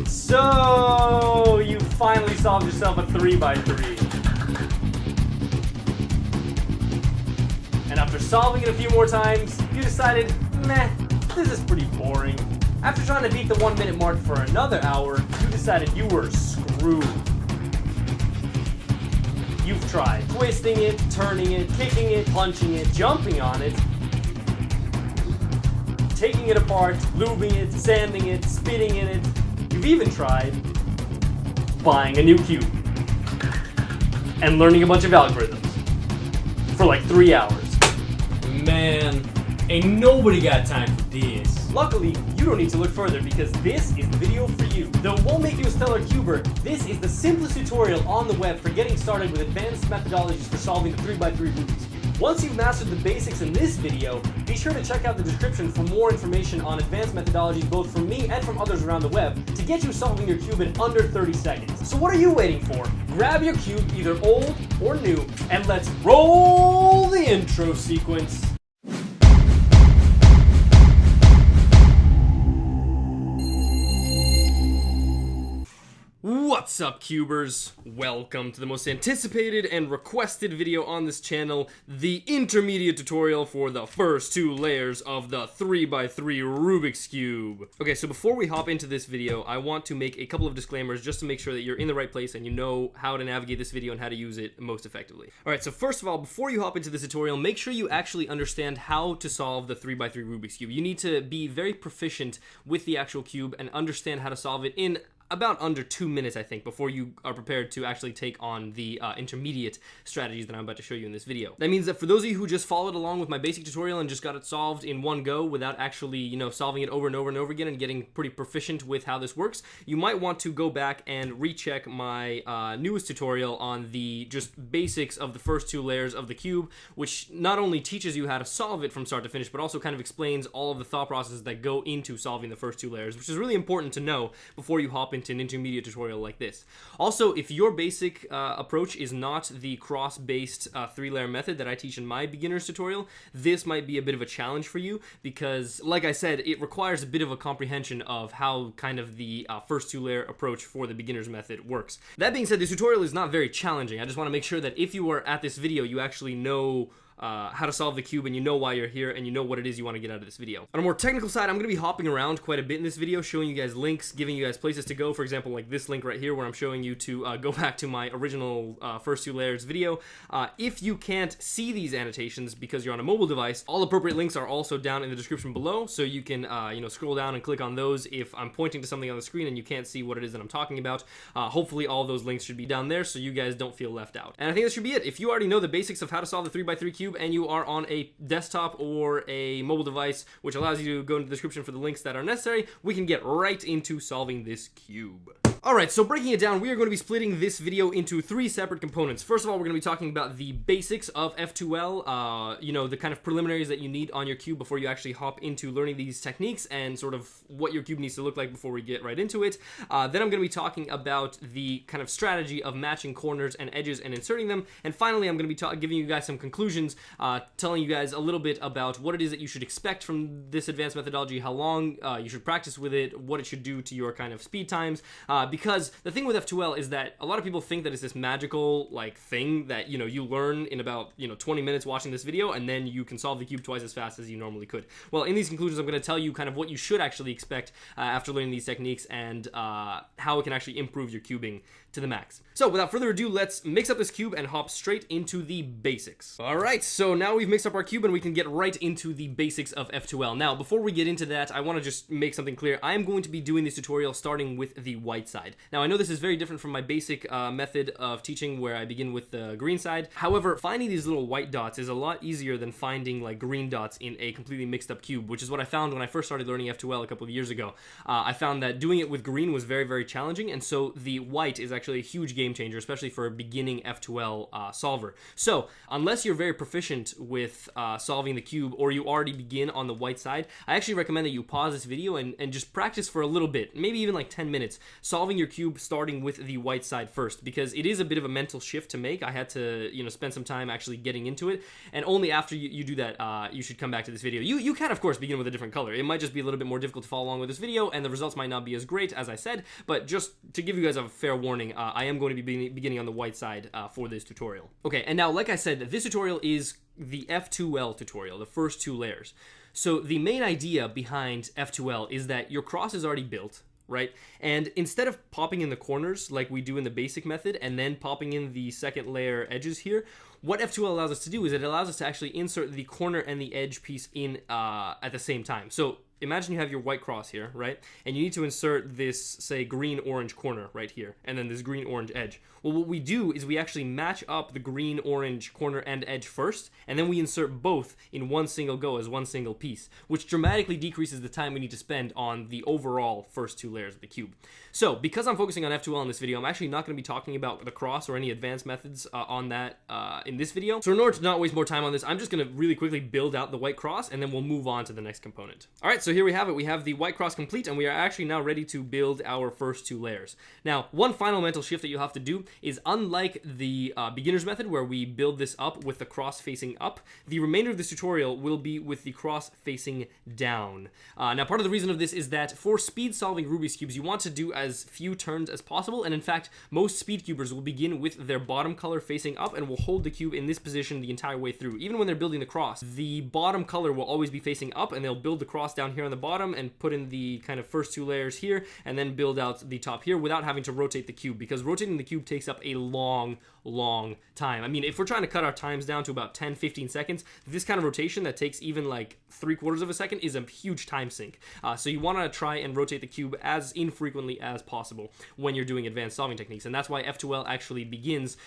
So you finally solved yourself a 3x3. And after solving it a few more times, you decided, meh, this is pretty boring. After trying to beat the 1 minute mark for another hour, you decided you were screwed. You've tried twisting it, turning it, kicking it, punching it, jumping on it, taking it apart, lubing it, sanding it, spitting in it. You've even tried buying a new cube and learning a bunch of algorithms for like 3 hours. Man, ain't nobody got time for this. Luckily, you don't need to look further because this is the video for you. Though it won't make you a stellar cuber, this is the simplest tutorial on the web for getting started with advanced methodologies for solving the 3x3 Rubik's Cube. Once you've mastered the basics in this video, be sure to check out the description for more information on advanced methodologies both from me and from others around the web to get you solving your cube in under 30 seconds. So what are you waiting for? Grab your cube, either old or new, and let's roll the intro sequence. What's up, cubers? Welcome to the most anticipated and requested video on this channel, the intermediate tutorial for the first 2 layers of the 3x3 Rubik's Cube. Okay, so before we hop into this video, I want to make a couple of disclaimers just to make sure that you're in the right place and you know how to navigate this video and how to use it most effectively. Alright, so first of all, before you hop into this tutorial, make sure you actually understand how to solve the 3x3 Rubik's Cube. You need to be very proficient with the actual cube and understand how to solve it in about under 2 minutes, I think, before you are prepared to actually take on the intermediate strategies that I'm about to show you in this video. That means that for those of you who just followed along with my basic tutorial and just got it solved in one go without actually, solving it over and over and over again and getting pretty proficient with how this works, you might want to go back and recheck my newest tutorial on the just basics of the first 2 layers of the cube, which not only teaches you how to solve it from start to finish, but also kind of explains all of the thought processes that go into solving the first 2 layers, which is really important to know before you hop into an intermediate tutorial like this. Also, if your basic approach is not the cross-based 3-layer method that I teach in my beginner's tutorial, this might be a bit of a challenge for you because, like I said, it requires a bit of a comprehension of how kind of the first 2-layer approach for the beginner's method works. That being said, this tutorial is not very challenging. I just want to make sure that if you are at this video, you actually know how to solve the cube and you know why you're here and you know what it is you want to get out of this video. On a more technical side, I'm going to be hopping around quite a bit in this video, showing you guys links, giving you guys places to go. For example, like this link right here where I'm showing you to go back to my original first 2 layers video. If you can't see these annotations because you're on a mobile device, all appropriate links are also down in the description below, so you can scroll down and click on those if I'm pointing to something on the screen and you can't see what it is that I'm talking about. Hopefully all those links should be down there so you guys don't feel left out. And I think that should be it. If you already know the basics of how to solve the 3x3 cube and you are on a desktop or a mobile device, which allows you to go into the description for the links that are necessary, we can get right into solving this cube. Alright, so breaking it down, we are going to be splitting this video into 3 separate components. First of all, we're going to be talking about the basics of F2L, the kind of preliminaries that you need on your cube before you actually hop into learning these techniques and sort of what your cube needs to look like before we get right into it. Then I'm going to be talking about the kind of strategy of matching corners and edges and inserting them. And finally, I'm going to be giving you guys some conclusions, telling you guys a little bit about what it is that you should expect from this advanced methodology, how long you should practice with it, what it should do to your kind of speed times, because the thing with F2L is that a lot of people think that it's this magical thing that you learn in about 20 minutes watching this video and then you can solve the cube twice as fast as you normally could. Well, in these conclusions I'm going to tell you kind of what you should actually expect after learning these techniques and how it can actually improve your cubing to the max. So without further ado, let's mix up this cube and hop straight into the basics. Alright, so now we've mixed up our cube and we can get right into the basics of F2L. Now, before we get into that, I want to just make something clear. I am going to be doing this tutorial starting with the white side. Now, I know this is very different from my basic method of teaching where I begin with the green side. However, finding these little white dots is a lot easier than finding green dots in a completely mixed up cube, which is what I found when I first started learning F2L a couple of years ago. I found that doing it with green was very, very challenging, and so the white is actually a huge game changer, especially for a beginning F2L solver. So unless you're very proficient with solving the cube, or you already begin on the white side, I actually recommend that you pause this video and just practice for a little bit, maybe even like 10 minutes, solving your cube starting with the white side first, because it is a bit of a mental shift to make. I had to, spend some time actually getting into it, and only after you do that, you should come back to this video. You can, of course, begin with a different color. It might just be a little bit more difficult to follow along with this video, and the results might not be as great as I said, but just to give you guys a fair warning, I am going to be beginning on the white side for this tutorial. Okay, and now, like I said, this tutorial is the F2L tutorial, the first 2 layers. So the main idea behind F2L is that your cross is already built, right? And instead of popping in the corners like we do in the basic method and then popping in the second layer edges here, what F2L allows us to do is it allows us to actually insert the corner and the edge piece in at the same time. So imagine you have your white cross here, right? And you need to insert this, say, green-orange corner right here, and then this green-orange edge. Well, what we do is we actually match up the green-orange corner and edge first, and then we insert both in one single go as one single piece, which dramatically decreases the time we need to spend on the overall first 2 layers of the cube. So, because I'm focusing on F2L in this video, I'm actually not going to be talking about the cross or any advanced methods on that in this video. So in order to not waste more time on this, I'm just going to really quickly build out the white cross, and then we'll move on to the next component. All right, so here we have it. We have the white cross complete, and we are actually now ready to build our first 2 layers. Now, one final mental shift that you'll have to do is, unlike the beginner's method where we build this up with the cross facing up, the remainder of this tutorial will be with the cross facing down. Now, part of the reason of this is that for speed solving Rubik's Cubes, you want to do as few turns as possible, and in fact, most speed cubers will begin with their bottom color facing up and will hold the cube in this position the entire way through. Even when they're building the cross, the bottom color will always be facing up, and they'll build the cross down here on the bottom and put in the kind of first 2 layers here, and then build out the top here without having to rotate the cube, because rotating the cube takes up a long time. I mean, if we're trying to cut our times down to about 10-15 seconds, this kind of rotation that takes even like 3/4 of a second is a huge time sink. So you want to try and rotate the cube as infrequently as possible when you're doing advanced solving techniques, and that's why F2L actually begins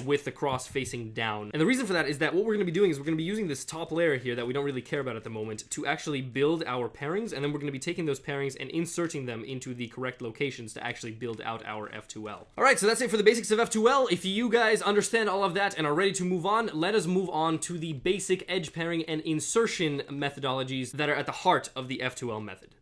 with the cross facing down. And the reason for that is that what we're going to be doing is we're going to be using this top layer here that we don't really care about at the moment to actually build our pairings, and then we're going to be taking those pairings and inserting them into the correct locations to actually build out our F2L. All right, so that's it for the basics of F2L. If you guys understand all of that and are ready to move on, let us move on to the basic edge pairing and insertion methodologies that are at the heart of the F2L method.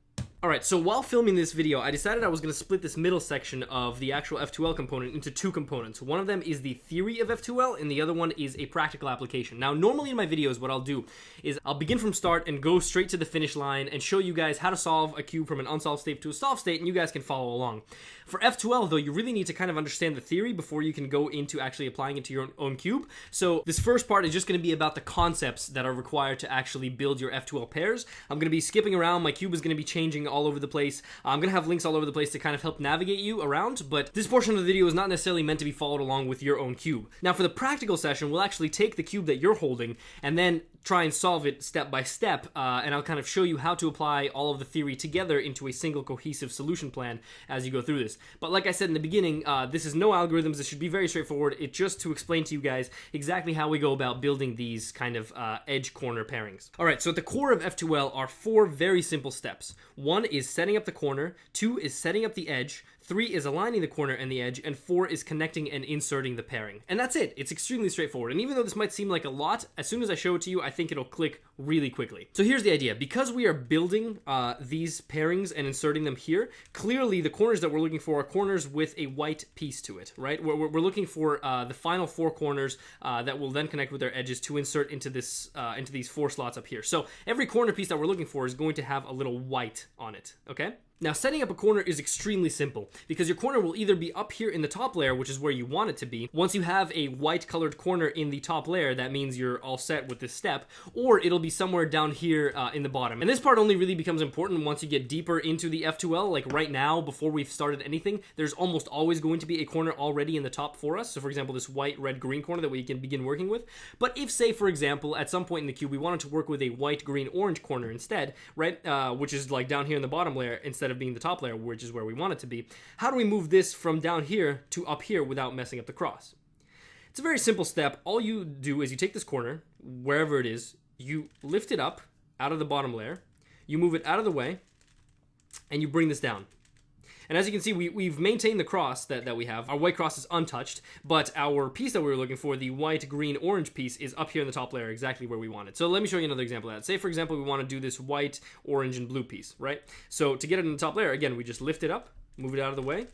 Alright, so while filming this video, I decided I was going to split this middle section of the actual F2L component into 2 components. One of them is the theory of F2L, and the other one is a practical application. Now, normally in my videos, what I'll do is I'll begin from start and go straight to the finish line and show you guys how to solve a cube from an unsolved state to a solved state, and you guys can follow along. For F2L, though, you really need to kind of understand the theory before you can go into actually applying it to your own cube. So this first part is just going to be about the concepts that are required to actually build your F2L pairs. I'm going to be skipping around. My cube is going to be changing all over the place. I'm going to have links all over the place to kind of help navigate you around, but this portion of the video is not necessarily meant to be followed along with your own cube. Now, for the practical session, we'll actually take the cube that you're holding and then try and solve it step by step, and I'll kind of show you how to apply all of the theory together into a single cohesive solution plan as you go through this. But like I said in the beginning, this is no algorithms. This should be very straightforward. It's just to explain to you guys exactly how we go about building these kind of edge corner pairings. All right, so at the core of F2L are 4 very simple steps. 1 is setting up the corner, 2 is setting up the edge, 3 is aligning the corner and the edge, and 4 is connecting and inserting the pairing. And that's it. It's extremely straightforward. And even though this might seem like a lot, as soon as I show it to you, I think it'll click really quickly. So here's the idea. Because we are building these pairings and inserting them here, clearly the corners that we're looking for are corners with a white piece to it, right? We're looking for the final 4 corners that will then connect with their edges to insert into this into these 4 slots up here. So every corner piece that we're looking for is going to have a little white on it, okay? Now, setting up a corner is extremely simple because your corner will either be up here in the top layer, which is where you want it to be. Once you have a white colored corner in the top layer, that means you're all set with this step, or it'll be somewhere down here in the bottom. And this part only really becomes important once you get deeper into the F2L. Like right now, before we've started anything, there's almost always going to be a corner already in the top for us. So for example, this white, red, green corner that we can begin working with. But if, say, for example, at some point in the cube, we wanted to work with a white, green, orange corner instead, right, which is like down here in the bottom layer instead of being the top layer, which is where we want it to be. How do we move this from down here to up here without messing up the cross? It's a very simple step. All you do is you take this corner, wherever it is, you lift it up out of the bottom layer, you move it out of the way, and you bring this down. And as you can see, we've maintained the cross that we have. Our white cross is untouched, but our piece that we were looking for, the white, green, orange piece, is up here in the top layer, exactly where we want it. So let me show you another example of that. Say, for example, we want to do this white, orange, and blue piece, right? So to get it in the top layer, again, we just lift it up, move it out of the way,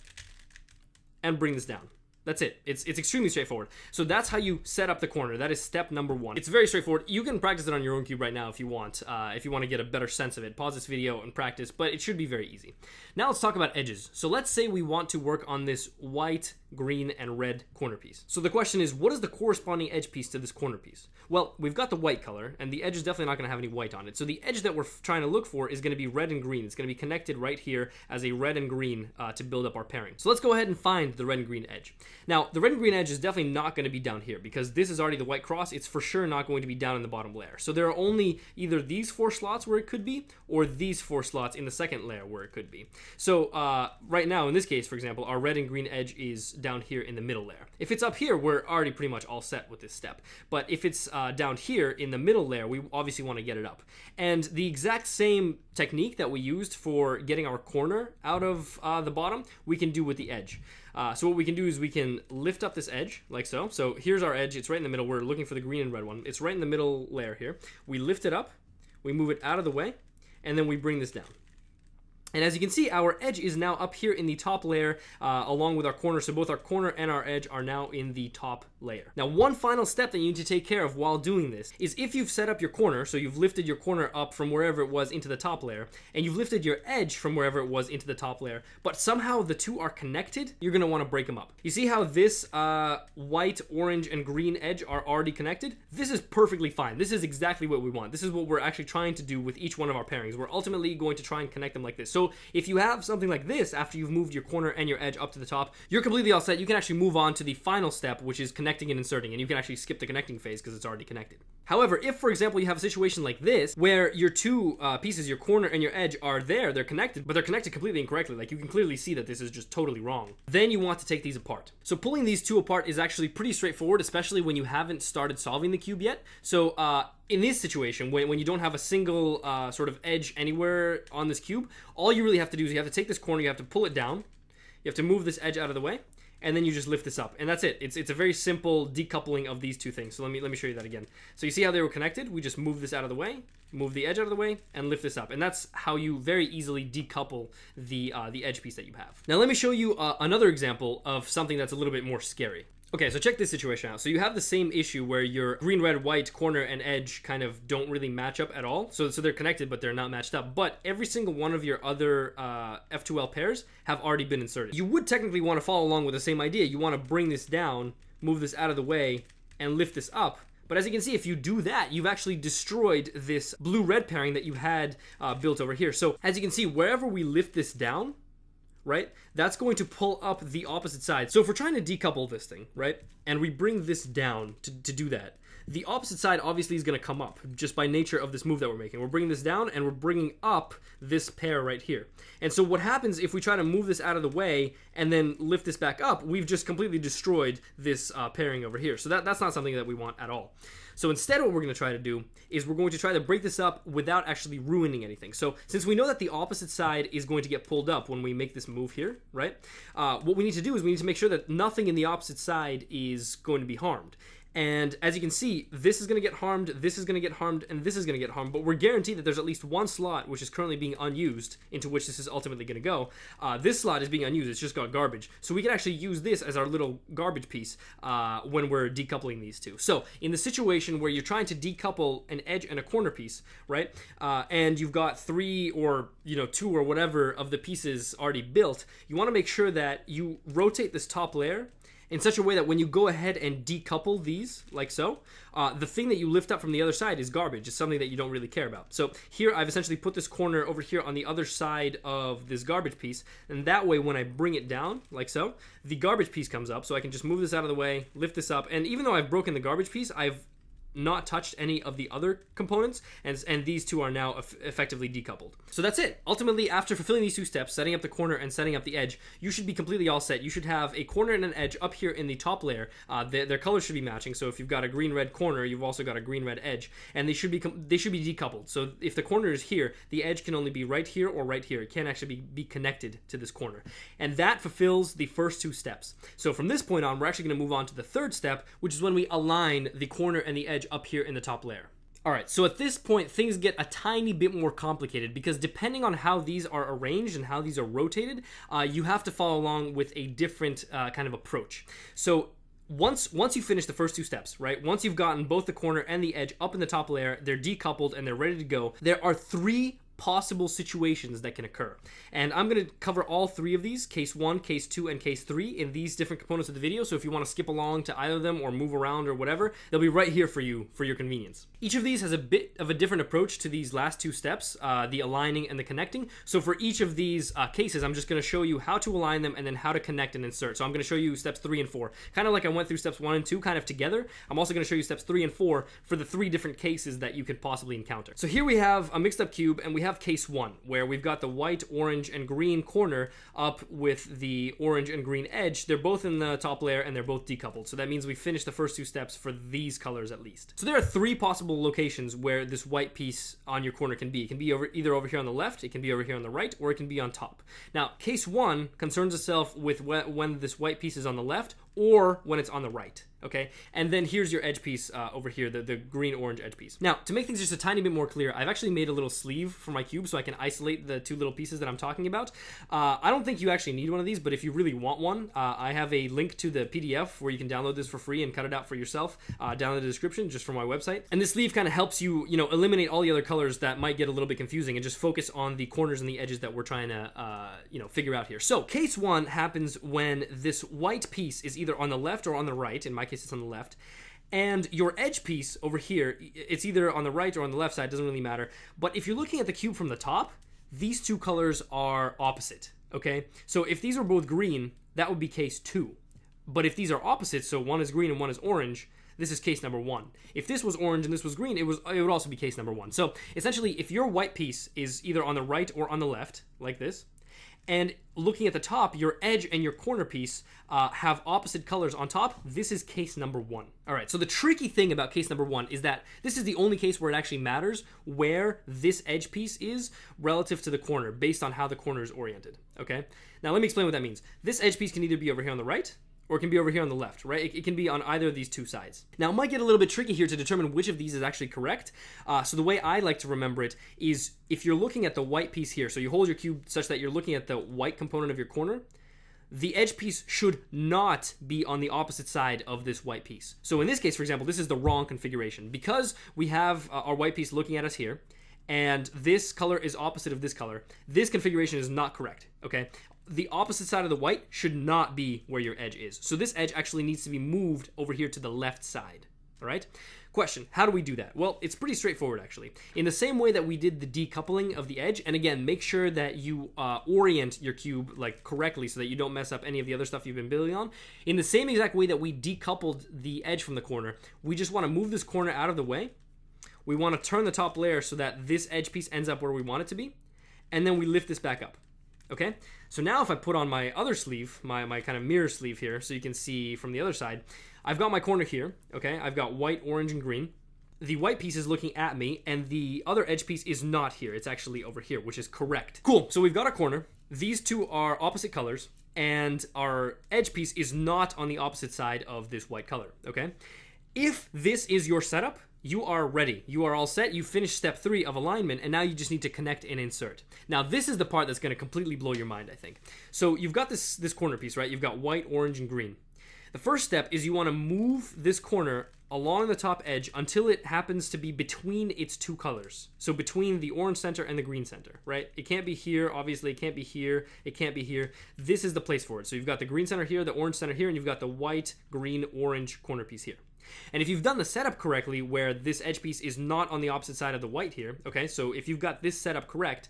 and bring this down. That's it. It's extremely straightforward. So that's how you set up the corner. That is step number one. It's very straightforward. You can practice it on your own cube right now if you want to get a better sense of it. Pause this video and practice, but it should be very easy. Now let's talk about edges. So let's say we want to work on this white, green, and red corner piece. So the question is, what is the corresponding edge piece to this corner piece? Well, we've got the white color, and the edge is definitely not going to have any white on it. So the edge that we're trying to look for is going to be red and green. It's going to be connected right here as a red and green to build up our pairing. So let's go ahead and find the red and green edge. Now, the red and green edge is definitely not going to be down here because this is already the white cross. It's for sure not going to be down in the bottom layer. So there are only either these 4 slots where it could be, or these 4 slots in the second layer where it could be. So right now, in this case, for example, our red and green edge is down here in the middle layer. If it's up here, we're already pretty much all set with this step. But if it's down here in the middle layer, we obviously want to get it up. And the exact same technique that we used for getting our corner out of the bottom, we can do with the edge. So what we can do is we can lift up this edge like so. So here's our edge. It's right in the middle. We're looking for the green and red one. It's right in the middle layer here. We lift it up, we move it out of the way, and then we bring this down. And as you can see, our edge is now up here in the top layer along with our corner. So both our corner and our edge are now in the top layer. Now, one final step that you need to take care of while doing this is if you've set up your corner, so you've lifted your corner up from wherever it was into the top layer, and you've lifted your edge from wherever it was into the top layer, but somehow the two are connected, you're going to want to break them up. You see how this white, orange, and green edge are already connected? This is perfectly fine. This is exactly what we want. This is what we're actually trying to do with each one of our pairings. We're ultimately going to try and connect them like this. So if you have something like this after you've moved your corner and your edge up to the top, you're completely all set. You can actually move on to the final step, which is connecting and inserting, and you can actually skip the connecting phase because it's already connected. However, if, for example, you have a situation like this where your two pieces, your corner and your edge, are there, they're connected, but they're connected completely incorrectly, like you can clearly see that this is just totally wrong, then you want to take these apart. So pulling these two apart is actually pretty straightforward, especially when you haven't started solving the cube yet. So in this situation, when you don't have a single sort of edge anywhere on this cube, all you really have to do is you have to take this corner, you have to pull it down, you have to move this edge out of the way, and then you just lift this up, and that's it. It's a very simple decoupling of these two things. So let me show you that again. So you see how they were connected? We just move this out of the way, move the edge out of the way, and lift this up, and that's how you very easily decouple the edge piece that you have. Now let me show you another example of something that's a little bit more scary. Okay, so check this situation out. So you have the same issue where your green, red, white corner and edge kind of don't really match up at all. So they're connected, but they're not matched up. But every single one of your other F2L pairs have already been inserted. You would technically want to follow along with the same idea. You want to bring this down, move this out of the way, and lift this up. But as you can see, if you do that, you've actually destroyed this blue-red pairing that you had built over here. So as you can see, wherever we lift this down, right, that's going to pull up the opposite side. So if we're trying to decouple this thing, right, and we bring this down to do that, the opposite side obviously is going to come up just by nature of this move that we're making. We're bringing this down and we're bringing up this pair right here. And so what happens if we try to move this out of the way and then lift this back up, we've just completely destroyed this pairing over here. So that's not something that we want at all. So instead what we're going to try to do is we're going to try to break this up without actually ruining anything. So since we know that the opposite side is going to get pulled up when we make this move here, right? What we need to do is we need to make sure that nothing in the opposite side is going to be harmed. And as you can see, this is going to get harmed, this is going to get harmed, and this is going to get harmed, but we're guaranteed that there's at least one slot which is currently being unused into which this is ultimately going to go. This slot is being unused, it's just got garbage. So we can actually use this as our little garbage piece when we're decoupling these two. So in the situation where you're trying to decouple an edge and a corner piece, right, and you've got 3 or 2 or whatever of the pieces already built, you want to make sure that you rotate this top layer in such a way that when you go ahead and decouple these, like so, the thing that you lift up from the other side is garbage. It's something that you don't really care about. So here I've essentially put this corner over here on the other side of this garbage piece, and that way when I bring it down, like so, the garbage piece comes up, so I can just move this out of the way, lift this up, and even though I've broken the garbage piece, I've not touched any of the other components, and these two are now effectively decoupled. So that's it. Ultimately, after fulfilling these two steps, setting up the corner and setting up the edge, you should be completely all set. You should have a corner and an edge up here in the top layer. Their colors should be matching. So if you've got a green-red corner, you've also got a green-red edge, and they should be decoupled. So if the corner is here, the edge can only be right here or right here. It can't actually be connected to this corner. And that fulfills the first two steps. So from this point on, we're actually going to move on to the third step, which is when we align the corner and the edge up here in the top layer. Alright, so at this point, things get a tiny bit more complicated because depending on how these are arranged and how these are rotated, you have to follow along with a different kind of approach. So once you finish the first two steps, right, once you've gotten both the corner and the edge up in the top layer, they're decoupled and they're ready to go, there are three possible situations that can occur. And I'm going to cover all three of these, case 1, case 2, and case 3 in these different components of the video. So if you want to skip along to either of them or move around or whatever, they'll be right here for you for your convenience. Each of these has a bit of a different approach to these last two steps, the aligning and the connecting. So for each of these cases, I'm just going to show you how to align them and then how to connect and insert. So I'm going to show you steps 3 and 4, kind of like I went through steps 1 and 2 kind of together. I'm also going to show you steps 3 and 4 for the three different cases that you could possibly encounter. So here we have a mixed up cube, and we have case 1, where we've got the white, orange, and green corner up with the orange and green edge. They're both in the top layer and they're both decoupled. So that means we finished the first two steps for these colors at least. So there are three possible locations where this white piece on your corner can be. It can be either over here on the left, it can be over here on the right, or it can be on top. Now, case 1 concerns itself with when this white piece is on the left or when it's on the right, okay? And then here's your edge piece over here, the green-orange edge piece. Now, to make things just a tiny bit more clear, I've actually made a little sleeve for my cube so I can isolate the two little pieces that I'm talking about. I don't think you actually need one of these, but if you really want one, I have a link to the PDF where you can download this for free and cut it out for yourself down in the description just from my website. And this sleeve kind of helps you, eliminate all the other colors that might get a little bit confusing and just focus on the corners and the edges that we're trying to, figure out here. So case 1 happens when this white piece is either on the left or on the right. In my case, it's on the left. And your edge piece over here, it's either on the right or on the left side, doesn't really matter. But if you're looking at the cube from the top, these two colors are opposite, okay? So if these are both green, that would be case 2. But if these are opposite, so one is green and one is orange, this is case number 1. If this was orange and this was green, it would also be case number 1. So essentially, if your white piece is either on the right or on the left, like this, and looking at the top, your edge and your corner piece have opposite colors on top, this is case number 1. All right, so the tricky thing about case number 1 is that this is the only case where it actually matters where this edge piece is relative to the corner based on how the corner is oriented, okay? Now let me explain what that means. This edge piece can either be over here on the right or it can be over here on the left, right? It can be on either of these two sides. Now, it might get a little bit tricky here to determine which of these is actually correct. So the way I like to remember it is if you're looking at the white piece here, so you hold your cube such that you're looking at the white component of your corner, the edge piece should not be on the opposite side of this white piece. So in this case, for example, this is the wrong configuration. Because we have our white piece looking at us here, and this color is opposite of this color, this configuration is not correct, okay? The opposite side of the white should not be where your edge is. So this edge actually needs to be moved over here to the left side, all right? Question, how do we do that? Well, it's pretty straightforward, actually. In the same way that we did the decoupling of the edge, and again, make sure that you orient your cube like correctly so that you don't mess up any of the other stuff you've been building on. In the same exact way that we decoupled the edge from the corner, we just want to move this corner out of the way. We want to turn the top layer so that this edge piece ends up where we want it to be, and then we lift this back up. Okay, so now if I put on my other sleeve, my kind of mirror sleeve here, so you can see from the other side, I've got my corner here, okay? I've got white, orange, and green. The white piece is looking at me, and the other edge piece is not here. It's actually over here, which is correct. Cool, so we've got our corner. These two are opposite colors, and our edge piece is not on the opposite side of this white color, okay? If this is your setup, you are ready. You are all set. You finished step 3 of alignment, and now you just need to connect and insert. Now, this is the part that's going to completely blow your mind, I think. So you've got this corner piece, right? You've got white, orange, and green. The first step is you want to move this corner along the top edge until it happens to be between its two colors. So between the orange center and the green center, right? It can't be here, obviously. It can't be here. It can't be here. This is the place for it. So you've got the green center here, the orange center here, and you've got the white, green, orange corner piece here. And if you've done the setup correctly where this edge piece is not on the opposite side of the white here, okay, so if you've got this setup correct,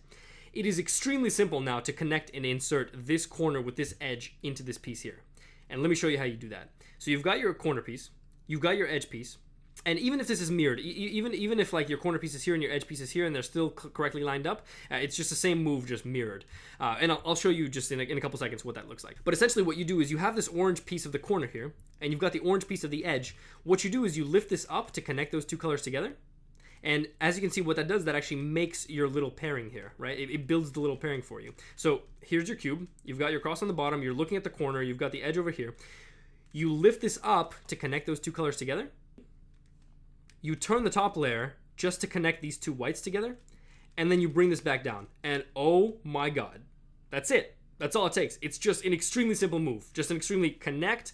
it is extremely simple now to connect and insert this corner with this edge into this piece here. And let me show you how you do that. So you've got your corner piece, you've got your edge piece, And even if this is mirrored, even if like your corner piece is here and your edge piece is here and they're still correctly lined up, it's just the same move, just mirrored. And I'll show you just in a couple seconds what that looks like. But essentially what you do is you have this orange piece of the corner here, and you've got the orange piece of the edge. What you do is you lift this up to connect those two colors together. And as you can see, what that does, that actually makes your little pairing here, right? It builds the little pairing for you. So here's your cube. You've got your cross on the bottom. You're looking at the corner. You've got the edge over here. You lift this up to connect those two colors together. You turn the top layer just to connect these two whites together. And then you bring this back down. And oh my God, that's it. That's all it takes. It's just an extremely simple move. Just an extremely connect,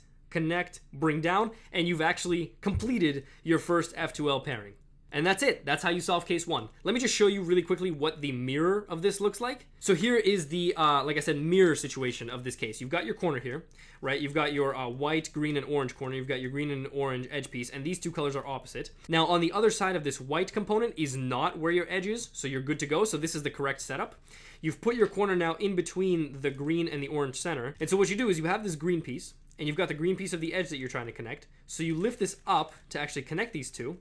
bring down, and you've actually completed your first F2L pairing. And that's it. That's how you solve case 1. Let me just show you really quickly what the mirror of this looks like. So here is the, like I said, mirror situation of this case. You've got your corner here, right? You've got your white, green, and orange corner. You've got your green and orange edge piece, and these two colors are opposite. Now, on the other side of this white component is not where your edge is, so you're good to go. So this is the correct setup. You've put your corner now in between the green and the orange center. And so what you do is you have this green piece, and you've got the green piece of the edge that you're trying to connect. So you lift this up to actually connect these two.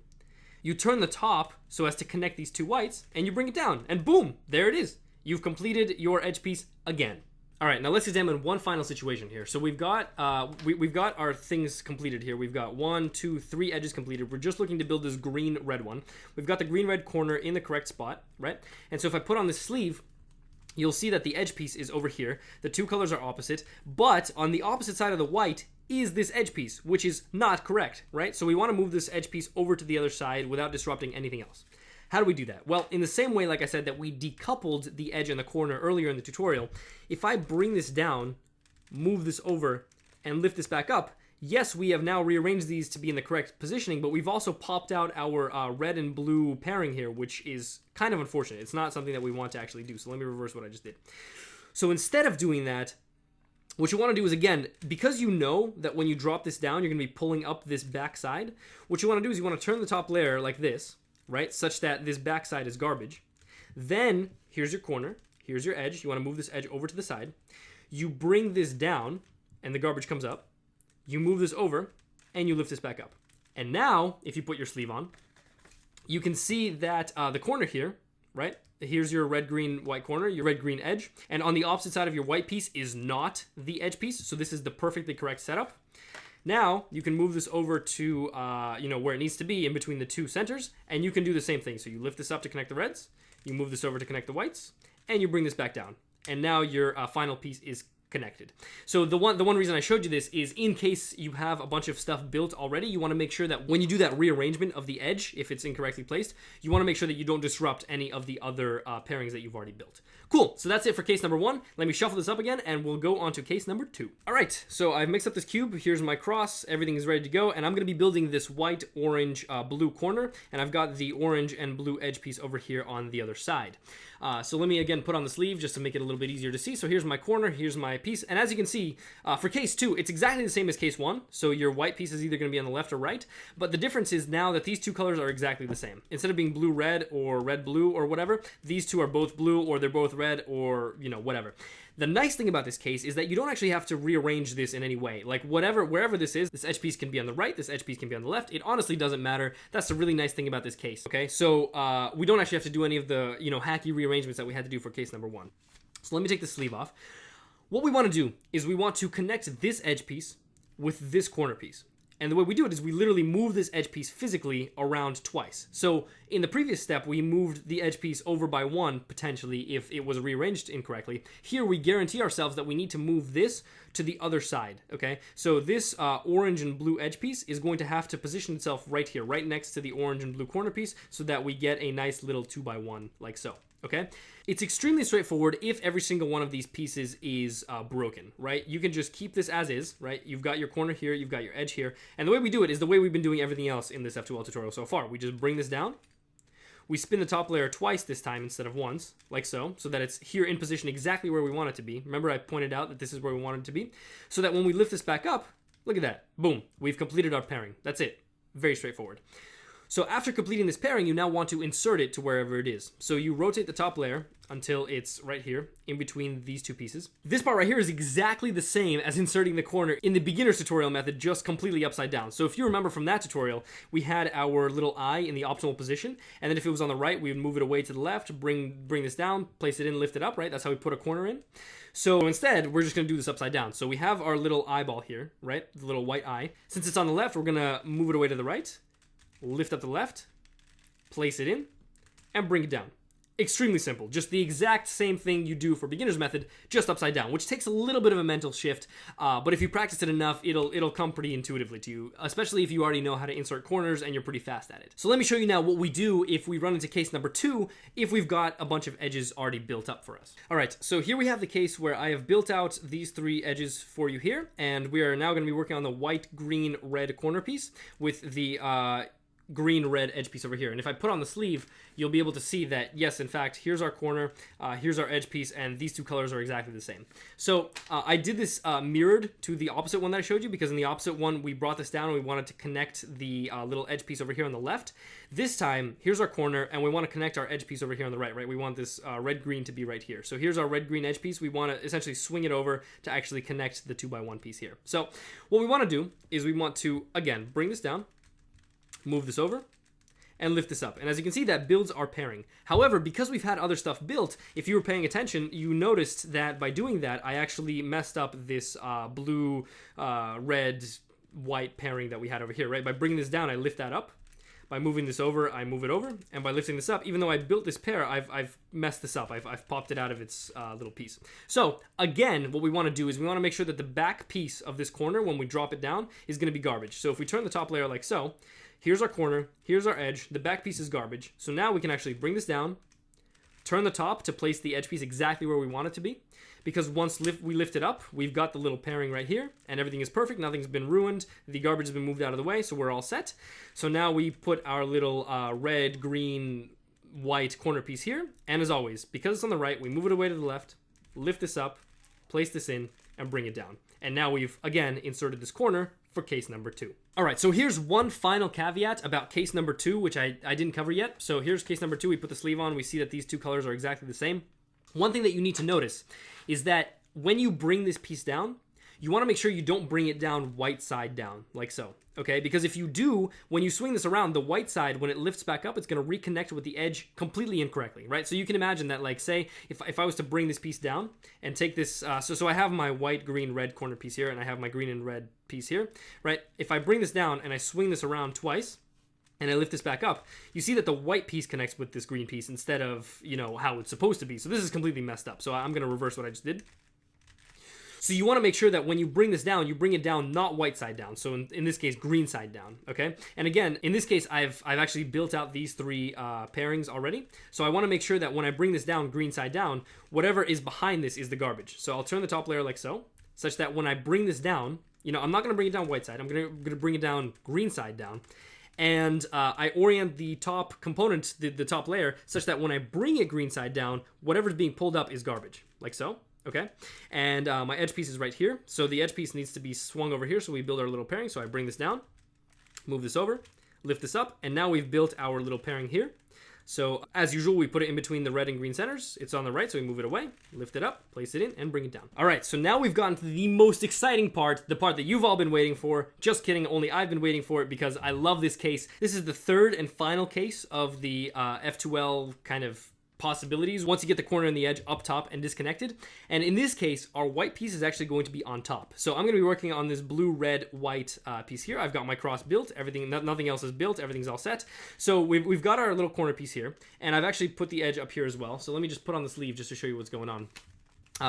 You turn the top so as to connect these two whites, and you bring it down, and boom, there it is. You've completed your edge piece again. All right, now let's examine one final situation here. So we've got we've got our things completed here. We've got 1, 2, 3 edges completed. We're just looking to build this green-red one. We've got the green-red corner in the correct spot, right? And so if I put on this sleeve, you'll see that the edge piece is over here. The two colors are opposite, but on the opposite side of the white is this edge piece, which is not correct, right? So we want to move this edge piece over to the other side without disrupting anything else. How do we do that? Well, in the same way, like I said, that we decoupled the edge and the corner earlier in the tutorial, if I bring this down, move this over, and lift this back up, yes, we have now rearranged these to be in the correct positioning, but we've also popped out our red and blue pairing here, which is kind of unfortunate. It's not something that we want to actually do. So let me reverse what I just did. So instead of doing that, what you want to do is, again, because you know that when you drop this down, you're going to be pulling up this back side, what you want to do is you want to turn the top layer like this, right, such that this back side is garbage. Then, here's your corner, here's your edge. You want to move this edge over to the side. You bring this down, and the garbage comes up. You move this over, and you lift this back up. And now, if you put your sleeve on, you can see that the corner here, right, here's your red, green, white corner, your red, green edge. And on the opposite side of your white piece is not the edge piece. So this is the perfectly correct setup. Now you can move this over to, where it needs to be in between the two centers. And you can do the same thing. So you lift this up to connect the reds. You move this over to connect the whites. And you bring this back down. And now your final piece is connected. So the one reason I showed you this is in case you have a bunch of stuff built already, you want to make sure that when you do that rearrangement of the edge, if it's incorrectly placed, you want to make sure that you don't disrupt any of the other pairings that you've already built. Cool, so that's it for case number 1. Let me shuffle this up again and we'll go on to case number 2. All right, so I've mixed up this cube. Here's my cross, everything is ready to go, and I'm going to be building this white, orange, blue corner, and I've got the orange and blue edge piece over here on the other side. So let me again put on the sleeve just to make it a little bit easier to see. So here's my corner, here's my piece, and as you can see, for case 2, it's exactly the same as case 1. So your white piece is either going to be on the left or right, but the difference is now that these two colors are exactly the same. Instead of being blue-red or red-blue or whatever, these two are both blue or they're both red or, whatever. The nice thing about this case is that you don't actually have to rearrange this in any way. Like wherever this is, this edge piece can be on the right, this edge piece can be on the left. It honestly doesn't matter. That's the really nice thing about this case, okay? So we don't actually have to do any of the, hacky rearrangements that we had to do for case number 1. So let me take the sleeve off. What we want to do is we want to connect this edge piece with this corner piece. And the way we do it is we literally move this edge piece physically around twice. So in the previous step, we moved the edge piece over by 1, potentially, if it was rearranged incorrectly. Here, we guarantee ourselves that we need to move this to the other side, okay? So this orange and blue edge piece is going to have to position itself right here, right next to the orange and blue corner piece, so that we get a nice little 2x1 like so. Okay, it's extremely straightforward if every single one of these pieces is broken, right? You can just keep this as is, right? You've got your corner here, you've got your edge here. And the way we do it is the way we've been doing everything else in this F2L tutorial so far. We just bring this down. We spin the top layer twice this time instead of once, like so that it's here in position exactly where we want it to be. Remember, I pointed out that this is where we want it to be. So that when we lift this back up, look at that. Boom, we've completed our pairing. That's it. Very straightforward. So after completing this pairing, you now want to insert it to wherever it is. So you rotate the top layer until it's right here in between these two pieces. This part right here is exactly the same as inserting the corner in the beginner's tutorial method, just completely upside down. So if you remember from that tutorial, we had our little eye in the optimal position, and then if it was on the right, we would move it away to the left, bring this down, place it in, lift it up, right? That's how we put a corner in. So instead, we're just gonna do this upside down. So we have our little eyeball here, right? The little white eye. Since it's on the left, we're gonna move it away to the right, lift up the left, place it in, and bring it down. Extremely simple. Just the exact same thing you do for beginner's method, just upside down, which takes a little bit of a mental shift, but if you practice it enough, it'll come pretty intuitively to you, especially if you already know how to insert corners and you're pretty fast at it. So let me show you now what we do if we run into case number 2, if we've got a bunch of edges already built up for us. All right, so here we have the case where I have built out these 3 edges for you here, and we are now going to be working on the white, green, red corner piece with the green red edge piece over here. And if I put on the sleeve, you'll be able to see that yes, in fact, here's our corner, here's our edge piece, and these 2 colors are exactly the same. So I did this mirrored to the opposite one that I showed you, because in the opposite one we brought this down and we wanted to connect the little edge piece over here on the left. This time, here's our corner, and we want to connect our edge piece over here on the right, right? We want this red green to be right here. So here's our red green edge piece. We want to essentially swing it over to actually connect the 2x1 piece here. So what we want to do is we want to, again, bring this down, move this over, and lift this up. And as you can see, that builds our pairing. However, because we've had other stuff built, if you were paying attention, you noticed that by doing that, I actually messed up this blue, red, white pairing that we had over here, right? By bringing this down, I lift that up. By moving this over, I move it over. And by lifting this up, even though I built this pair, I've messed this up. I've popped it out of its little piece. So again, what we want to do is we want to make sure that the back piece of this corner, when we drop it down, is going to be garbage. So if we turn the top layer like so, here's our corner, here's our edge, the back piece is garbage. So now we can actually bring this down, turn the top to place the edge piece exactly where we want it to be. Because once we lift it up, we've got the little pairing right here, and everything is perfect, nothing's been ruined, the garbage has been moved out of the way, so we're all set. So now we put our little red, green, white corner piece here, and as always, because it's on the right, we move it away to the left, lift this up, place this in, and bring it down. And now we've, again, inserted this corner for case number 2. All right, so here's one final caveat about case number 2, which I didn't cover yet. So here's case number 2. We put the sleeve on. We see that these 2 colors are exactly the same. One thing that you need to notice is that when you bring this piece down, you want to make sure you don't bring it down white side down, like so, okay? Because if you do, when you swing this around, the white side, when it lifts back up, it's going to reconnect with the edge completely incorrectly, right? So you can imagine that, like, say, if I was to bring this piece down and take this, so I have my white, green, red corner piece here, and I have my green and red piece here, right? If I bring this down and I swing this around twice, and I lift this back up, you see that the white piece connects with this green piece instead of, you know, how it's supposed to be. So this is completely messed up. So I'm going to reverse what I just did. So you want to make sure that when you bring this down, you bring it down not white side down. So in this case, green side down, okay? And again, in this case, I've actually built out these 3 pairings already. So I want to make sure that when I bring this down green side down, whatever is behind this is the garbage. So I'll turn the top layer like so, such that when I bring this down, you know, I'm not going to bring it down white side. I'm going to bring it down green side down. And I orient the top component, the top layer, such that when I bring it green side down, whatever's being pulled up is garbage, like so, okay? And my edge piece is right here, so the edge piece needs to be swung over here, so we build our little pairing. So I bring this down, move this over, lift this up, and now we've built our little pairing here. So as usual, we put it in between the red and green centers. It's on the right, so we move it away, lift it up, place it in, and bring it down. All right, so now we've gotten to the most exciting part, the part that you've all been waiting for. Just kidding, only I've been waiting for it because I love this case. This is the 3rd and final case of the F2L kind of possibilities once you get the corner and the edge up top and disconnected. And in this case, our white piece is actually going to be on top. So I'm going to be working on this blue, red, white piece here. I've got my cross built, everything, nothing else is built, everything's all set. So we've got our little corner piece here, and I've actually put the edge up here as well. So let me just put on the sleeve just to show you what's going on.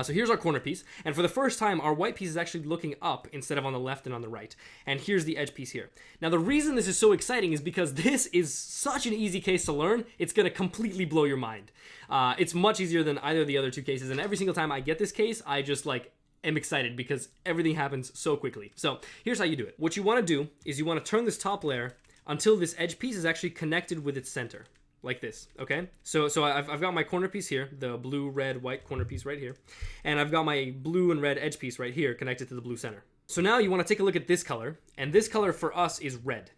So here's our corner piece, and for the first time, our white piece is actually looking up instead of on the left and on the right. And here's the edge piece here. Now, the reason this is so exciting is because this is such an easy case to learn, it's going to completely blow your mind. It's much easier than either of the other 2 cases, and every single time I get this case, I just, like, am excited because everything happens so quickly. So here's how you do it. What you want to do is you want to turn this top layer until this edge piece is actually connected with its center. Like this, okay? So I've got my corner piece here, the blue, red, white corner piece right here, and I've got my blue and red edge piece right here connected to the blue center. So now you want to take a look at this color, and this color for us is red.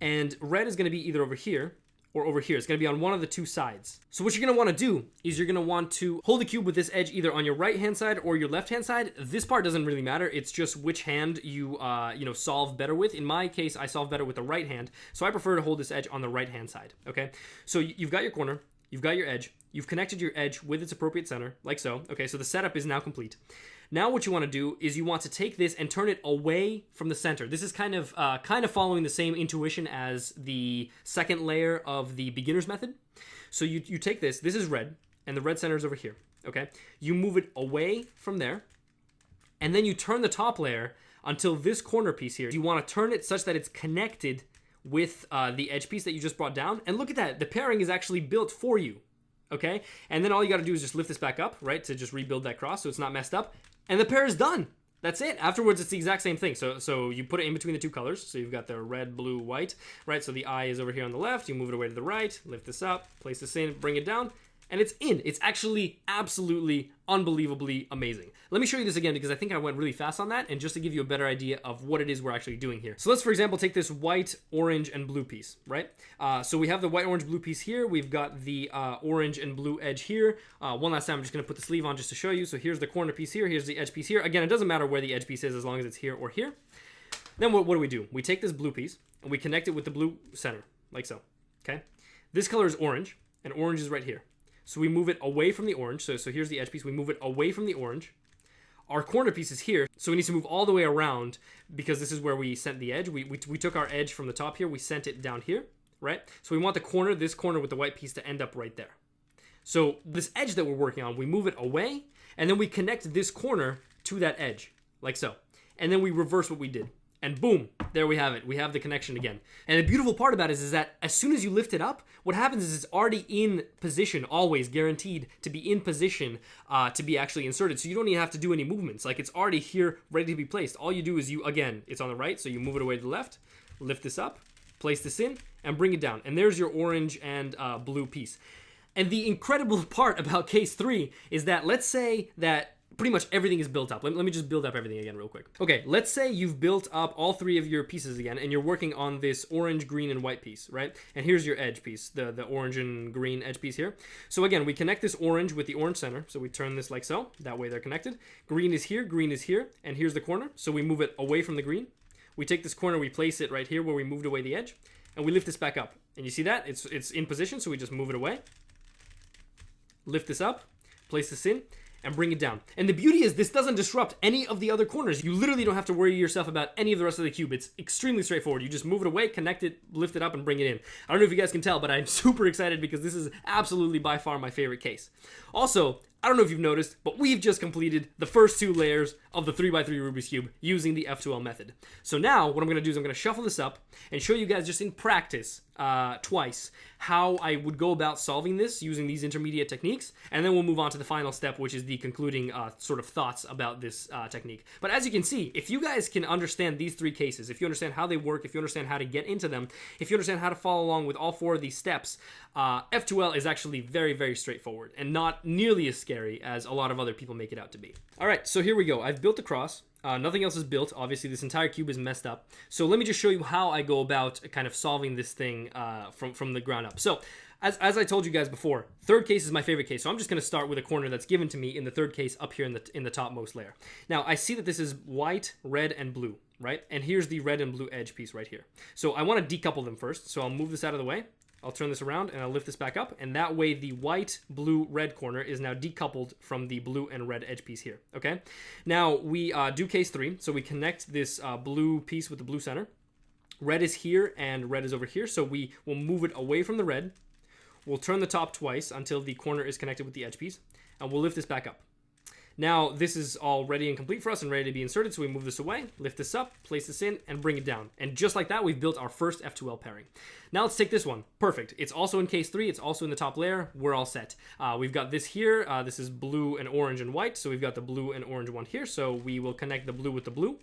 And red is going to be either over here or over here. It's gonna be on one of the two sides. So what you're gonna wanna do is you're gonna want to hold the cube with this edge either on your right-hand side or your left-hand side. This part doesn't really matter. It's just which hand you, solve better with. In my case, I solve better with the right hand, so I prefer to hold this edge on the right-hand side, okay? So you've got your corner, you've got your edge, you've connected your edge with its appropriate center, like so. Okay, so the setup is now complete. Now what you want to do is you want to take this and turn it away from the center. This is kind of following the same intuition as the second layer of the beginner's method. So you take this is red, and the red center is over here, okay? You move it away from there, and then you turn the top layer until this corner piece here. You want to turn it such that it's connected with the edge piece that you just brought down. And look at that, the pairing is actually built for you, okay? And then all you got to do is just lift this back up, right, to just rebuild that cross so it's not messed up. And the pair is done. That's it. Afterwards, it's the exact same thing. So you put it in between the two colors. So you've got the red, blue, white, right? So the eye is over here on the left. You move it away to the right, lift this up, place this in, bring it down, and it's in. It's actually absolutely unbelievably amazing. Let me show you this again because I think I went really fast on that, and just to give you a better idea of what it is we're actually doing here. So let's, for example, take this white, orange, and blue piece, right? So we have the white, orange, blue piece here. We've got the orange and blue edge here. One last time, I'm just gonna put the sleeve on just to show you. So here's the corner piece here, here's the edge piece here. Again, it doesn't matter where the edge piece is as long as it's here or here. Then what do? We take this blue piece and we connect it with the blue center, like so, okay? This color is orange, and orange is right here. So we move it away from the orange. So here's the edge piece. We move it away from the orange. Our corner piece is here. So we need to move all the way around because this is where we sent the edge. We took our edge from the top here. We sent it down here, right? So we want this corner with the white piece to end up right there. So this edge that we're working on, we move it away, and then we connect this corner to that edge, like so. And then we reverse what we did. And boom, there we have it. We have the connection again. And the beautiful part about it is that as soon as you lift it up, what happens is it's already in position, always guaranteed to be in position to be actually inserted. So you don't even have to do any movements. Like, it's already here, ready to be placed. All you do is again, it's on the right, so you move it away to the left, lift this up, place this in, and bring it down. And there's your orange and blue piece. And the incredible part about case 3 is that, let's say that pretty much everything is built up. Let me just build up everything again real quick. Okay, let's say you've built up all 3 of your pieces again, and you're working on this orange, green, and white piece, right? And here's your edge piece, the orange and green edge piece here. So again, we connect this orange with the orange center. So we turn this like so. That way they're connected. Green is here, and here's the corner. So we move it away from the green. We take this corner, we place it right here where we moved away the edge, and we lift this back up. And you see that? It's in position, so we just move it away. Lift this up, place this in, and bring it down. And the beauty is this doesn't disrupt any of the other corners. You literally don't have to worry yourself about any of the rest of the cube. It's extremely straightforward. You just move it away, connect it, lift it up, and bring it in. I don't know if you guys can tell, but I'm super excited because this is absolutely by far my favorite case. Also, I don't know if you've noticed, but we've just completed the first 2 layers of the 3x3 Rubik's Cube using the F2L method. So now what I'm going to do is I'm going to shuffle this up and show you guys just in practice twice how I would go about solving this using these intermediate techniques, and then we'll move on to the final step, which is the concluding sort of thoughts about this technique. But as you can see, if you guys can understand these 3 cases, if you understand how they work, if you understand how to get into them, if you understand how to follow along with all 4 of these steps, F2L is actually very, very straightforward and not nearly as scary as a lot of other people make it out to be. All right, so here we go. I've built the cross. Nothing else is built. Obviously, this entire cube is messed up. So let me just show you how I go about kind of solving this thing from the ground up. So as I told you guys before, third case is my favorite case. So I'm just going to start with a corner that's given to me in the third case up here in the topmost layer. Now, I see that this is white, red, and blue, right? And here's the red and blue edge piece right here. So I want to decouple them first. So I'll move this out of the way. I'll turn this around and I'll lift this back up, and that way the white, blue, red corner is now decoupled from the blue and red edge piece here, okay? Now we do case 3, so we connect this blue piece with the blue center. Red is here and red is over here, so we will move it away from the red. We'll turn the top twice until the corner is connected with the edge piece, and we'll lift this back up. Now, this is all ready and complete for us and ready to be inserted, so we move this away, lift this up, place this in, and bring it down. And just like that, we've built our first F2L pairing. Now let's take this one. Perfect. It's also in case 3. It's also in the top layer. We're all set. We've got this here. This is blue and orange and white, so we've got the blue and orange one here, so we will connect the blue with the blue,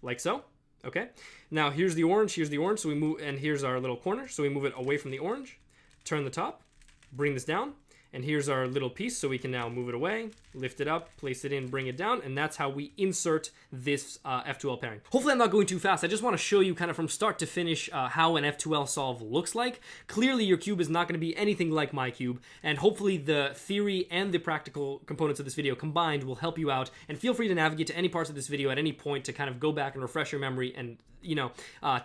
like so. Okay. Now here's the orange, so we move, and here's our little corner, so we move it away from the orange, turn the top, bring this down, And here's our little piece, so we can now move it away, lift it up, place it in, bring it down, and that's how we insert this F2L pairing. Hopefully I'm not going too fast. I just want to show you kind of from start to finish how an F2L solve looks like. Clearly your cube is not going to be anything like my cube, and hopefully the theory and the practical components of this video combined will help you out, and feel free to navigate to any parts of this video at any point to kind of go back and refresh your memory and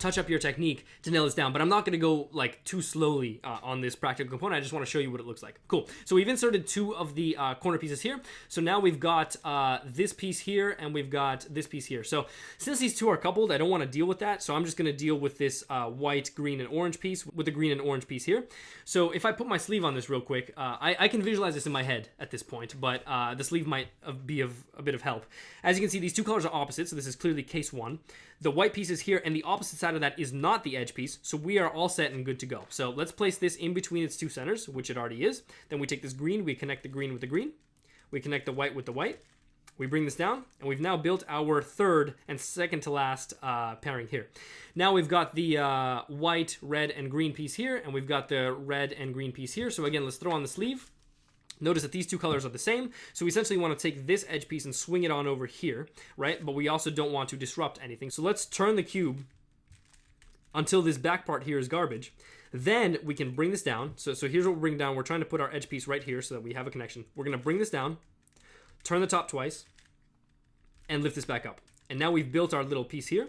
touch up your technique to nail this down. But I'm not going to go like too slowly on this practical component. I just want to show you what it looks like. Cool. So we've inserted two of the corner pieces here. So now we've got this piece here and we've got this piece here. So since these two are coupled, I don't want to deal with that. So I'm just going to deal with this white, green, and orange piece with the green and orange piece here. So if I put my sleeve on this real quick, I can visualize this in my head at this point, but the sleeve might be of a bit of help. As you can see, these two colors are opposite. So this is clearly case one. The white piece is here, and the opposite side of that is not the edge piece, so we are all set and good to go. So let's place this in between its two centers, which it already is. Then we take this green, we connect the green with the green, we connect the white with the white, we bring this down, and we've now built our third and second to last pairing here. Now we've got the white, red, and green piece here, and we've got the red and green piece here. So again, let's throw on the sleeve. Notice that these two colors are the same, so we essentially want to take this edge piece and swing it on over here, right? But we also don't want to disrupt anything. So let's turn the cube until this back part here is garbage. Then we can bring this down. So here's what we're bringing down. We're trying to put our edge piece right here so that we have a connection. We're going to bring this down, turn the top twice, and lift this back up. And now we've built our little piece here.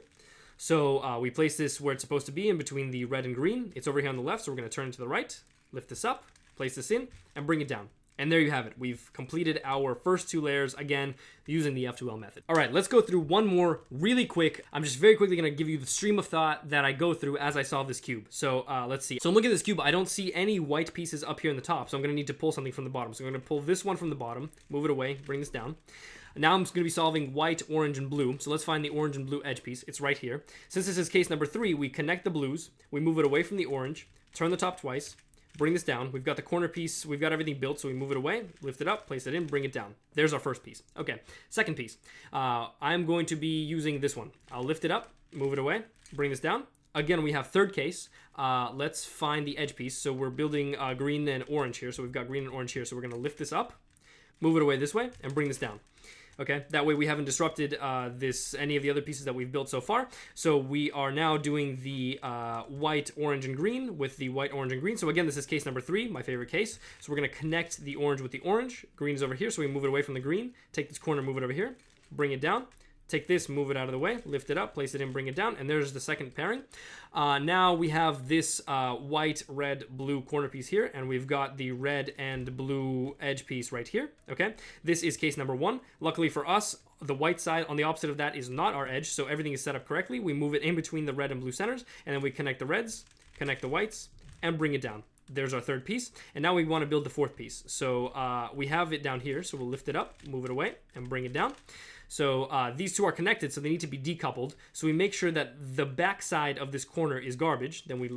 So we place this where it's supposed to be, in between the red and green. It's over here on the left, so we're going to turn it to the right, lift this up, place this in, and bring it down. And there you have it. We've completed our first two layers, again, using the F2L method. All right, let's go through one more really quick. I'm just very quickly going to give you the stream of thought that I go through as I solve this cube. So let's see. So I'm looking at this cube. I don't see any white pieces up here in the top, so I'm going to need to pull something from the bottom. So I'm going to pull this one from the bottom, move it away, bring this down. Now I'm just going to be solving white, orange, and blue. So let's find the orange and blue edge piece. It's right here. Since this is case number 3, we connect the blues. We move it away from the orange, turn the top twice, bring this down. We've got the corner piece. We've got everything built, so we move it away, lift it up, place it in, bring it down. There's our first piece. Okay, second piece. I'm going to be using this one. I'll lift it up, move it away, bring this down. Again, we have third case. Let's find the edge piece. So we're building green and orange here. So we've got green and orange here. So we're going to lift this up, move it away this way, and bring this down. Okay, that way we haven't disrupted any of the other pieces that we've built so far. So we are now doing the white, orange, and green with the white, orange, and green. So again, this is case number 3, my favorite case. So we're going to connect the orange with the orange. Green is over here, so we move it away from the green. Take this corner, move it over here, bring it down. Take this, move it out of the way, lift it up, place it in, bring it down, and there's the second pairing. Now we have this white, red, blue corner piece here, and we've got the red and blue edge piece right here, okay? This is case number 1. Luckily for us, the white side on the opposite of that is not our edge, so everything is set up correctly. We move it in between the red and blue centers, and then we connect the reds, connect the whites, and bring it down. There's our third piece, and now we want to build the fourth piece. So we have it down here, so we'll lift it up, move it away, and bring it down. So these two are connected, so they need to be decoupled. So we make sure that the back side of this corner is garbage. Then we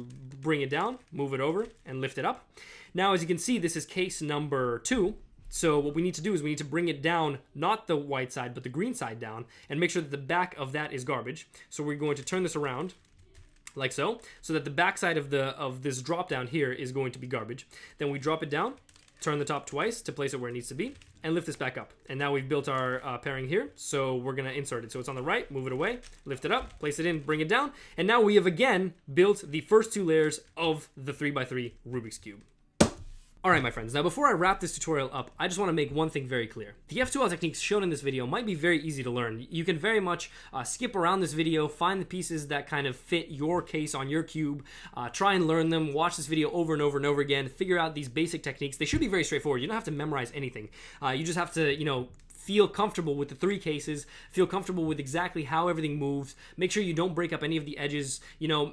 bring it down, move it over, and lift it up. Now, as you can see, this is case number 2. So what we need to do is we need to bring it down, not the white side, but the green side down, and make sure that the back of that is garbage. So we're going to turn this around, like so that the back side of this drop down here is going to be garbage. Then we drop it down, turn the top twice to place it where it needs to be, and lift this back up. And now we've built our pairing here, so we're going to insert it. So it's on the right, move it away, lift it up, place it in, bring it down, and now we have again built the first 2 layers of the 3x3 Rubik's Cube. Alright my friends, now before I wrap this tutorial up, I just want to make one thing very clear. The F2L techniques shown in this video might be very easy to learn. You can very much skip around this video, find the pieces that kind of fit your case on your cube, try and learn them, watch this video over and over and over again, figure out these basic techniques. They should be very straightforward. You don't have to memorize anything. You just have to, feel comfortable with the 3 cases, feel comfortable with exactly how everything moves, make sure you don't break up any of the edges,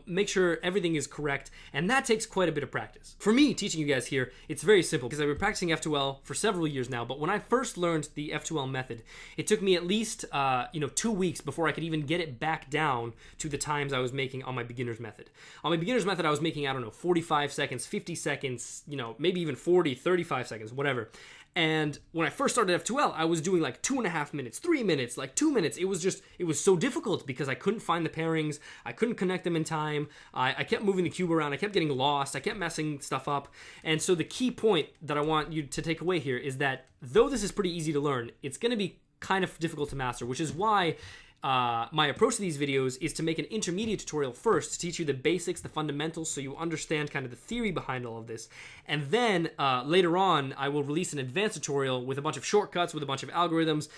make sure everything is correct, and that takes quite a bit of practice. For me, teaching you guys here, it's very simple because I've been practicing F2L for several years now, but when I first learned the F2L method, it took me at least 2 weeks before I could even get it back down to the times I was making on my beginner's method. On my beginner's method, I was making, 45 seconds, 50 seconds, maybe even 40, 35 seconds, whatever. And when I first started F2L, I was doing like 2.5 minutes, 3 minutes, like 2 minutes. It was so difficult because I couldn't find the pairings. I couldn't connect them in time. I kept moving the cube around. I kept getting lost. I kept messing stuff up. And so the key point that I want you to take away here is that though this is pretty easy to learn, it's going to be kind of difficult to master, which is why my approach to these videos is to make an intermediate tutorial first to teach you the basics, the fundamentals, so you understand kind of the theory behind all of this. And then later on, I will release an advanced tutorial with a bunch of shortcuts, with a bunch of algorithms,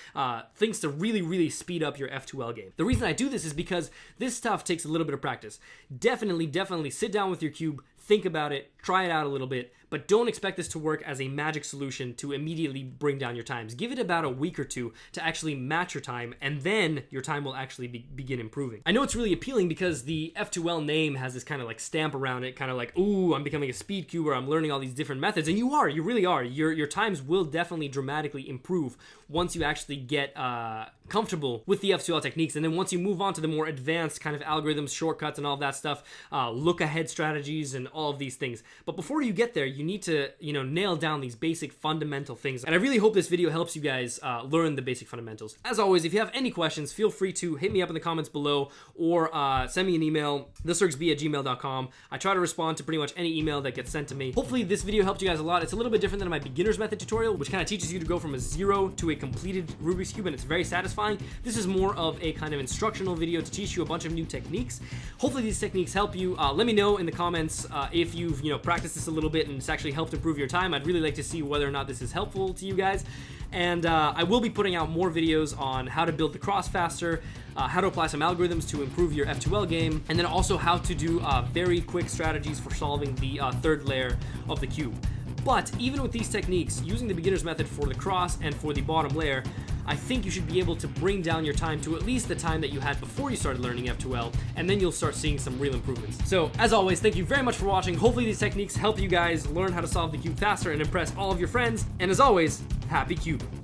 things to really, really speed up your F2L game. The reason I do this is because this stuff takes a little bit of practice. Definitely sit down with your cube, think about it, try it out a little bit, but don't expect this to work as a magic solution to immediately bring down your times. Give it about a week or two to actually match your time, and then your time will actually begin improving. I know it's really appealing because the F2L name has this kind of like stamp around it, kind of like, ooh, I'm becoming a speed cuber, I'm learning all these different methods, and you really are. Your times will definitely dramatically improve once you actually get comfortable with the F2L techniques, and then once you move on to the more advanced kind of algorithms, shortcuts, and all of that stuff, look ahead strategies, and all of these things. But before you get there, you need to, nail down these basic fundamental things. And I really hope this video helps you guys learn the basic fundamentals. As always, if you have any questions, feel free to hit me up in the comments below or send me an email, thesergsb@gmail.com. I try to respond to pretty much any email that gets sent to me. Hopefully this video helped you guys a lot. It's a little bit different than my beginner's method tutorial, which kind of teaches you to go from a 0 to a completed Rubik's Cube, and it's very satisfying. This is more of a kind of instructional video to teach you a bunch of new techniques. Hopefully these techniques help you. Let me know in the comments if you've practiced this a little bit and it's actually helped improve your time. I'd really like to see whether or not this is helpful to you guys. And I will be putting out more videos on how to build the cross faster, how to apply some algorithms to improve your F2L game, and then also how to do very quick strategies for solving the third layer of the cube. But even with these techniques, using the beginner's method for the cross and for the bottom layer, I think you should be able to bring down your time to at least the time that you had before you started learning F2L, and then you'll start seeing some real improvements. So, as always, thank you very much for watching. Hopefully these techniques help you guys learn how to solve the cube faster and impress all of your friends. And as always, happy cubing.